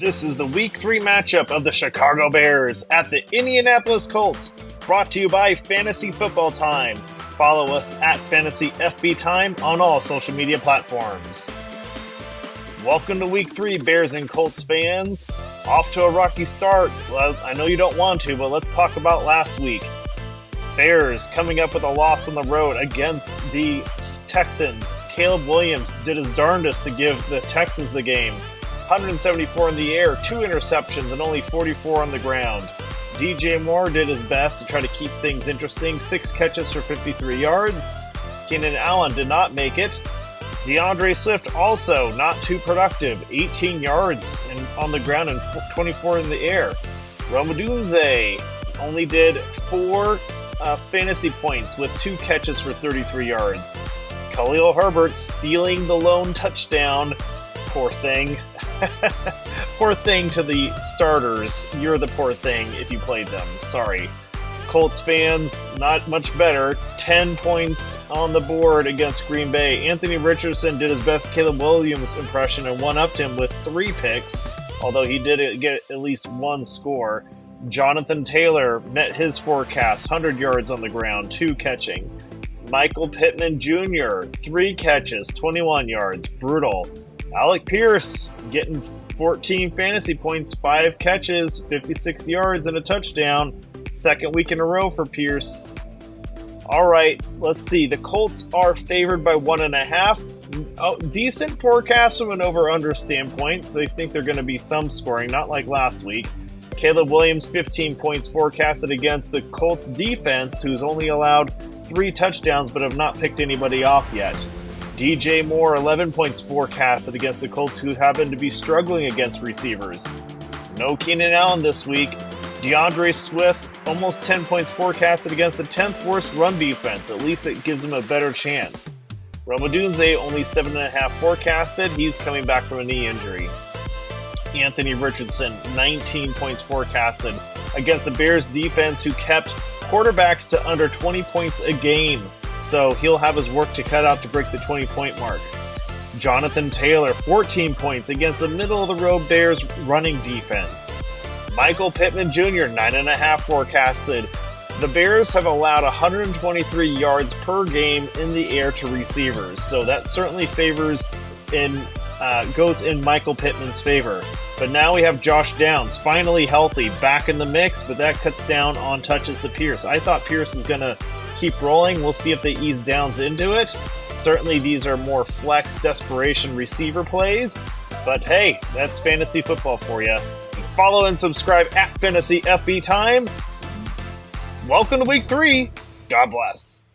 This is the Week 3 matchup of the Chicago Bears at the Indianapolis Colts, brought to you by Fantasy Football Time. Follow us at Fantasy FB Time on all social media platforms. Welcome to Week 3, Bears and Colts fans. Off to a rocky start. Well, I know you don't want to, but let's talk about last week. Bears coming up with a loss on the road against the Texans. Caleb Williams did his darndest to give the Texans the game. 174 in the air, 2 interceptions, and only 44 on the ground. DJ Moore did his best to try to keep things interesting. 6 catches for 53 yards. Keenan Allen did not make it. DeAndre Swift also not too productive. 18 yards on the ground and 24 in the air. Odunze only did 4 fantasy points with 2 catches for 33 yards. Khalil Herbert stealing the lone touchdown. Poor thing. Poor thing to the starters. You're the poor thing if you played them. Sorry. Colts fans, not much better. 10 points on the board against Green Bay. Anthony Richardson did his best Caleb Williams impression and one-upped him with 3 picks, although he did get at least 1 score. Jonathan Taylor met his forecast, 100 yards on the ground, 2 catching. Michael Pittman Jr., 3 catches, 21 yards, brutal. Alec Pierce getting 14 fantasy points, 5 catches, 56 yards, and a touchdown. Second week in a row for Pierce. All right, let's see. The Colts are favored by 1.5. Decent forecast from an over-under standpoint. They think they're going to be some scoring, not like last week. Caleb Williams, 15 points forecasted against the Colts defense, who's only allowed 3 touchdowns but have not picked anybody off yet. DJ Moore, 11 points forecasted against the Colts, who happen to be struggling against receivers. No Keenan Allen this week. DeAndre Swift, almost 10 points forecasted against the 10th worst run defense. At least it gives him a better chance. Odunze, only 7.5 forecasted. He's coming back from a knee injury. Anthony Richardson, 19 points forecasted against the Bears defense, who kept quarterbacks to under 20 points a game. So he'll have his work to cut out to break the 20-point mark. Jonathan Taylor, 14 points against the middle-of-the-road Bears running defense. Michael Pittman Jr., 9.5 forecasted. The Bears have allowed 123 yards per game in the air to receivers, so that certainly goes in Michael Pittman's favor. But now we have Josh Downs, finally healthy, back in the mix, but that cuts down on touches to Pierce. I thought Pierce is going to keep rolling. We'll see if they ease Downs into it. Certainly these are more flex desperation receiver plays, but hey, that's fantasy football for you. Follow and subscribe at Fantasy FB Time. Welcome to Week 3. God bless.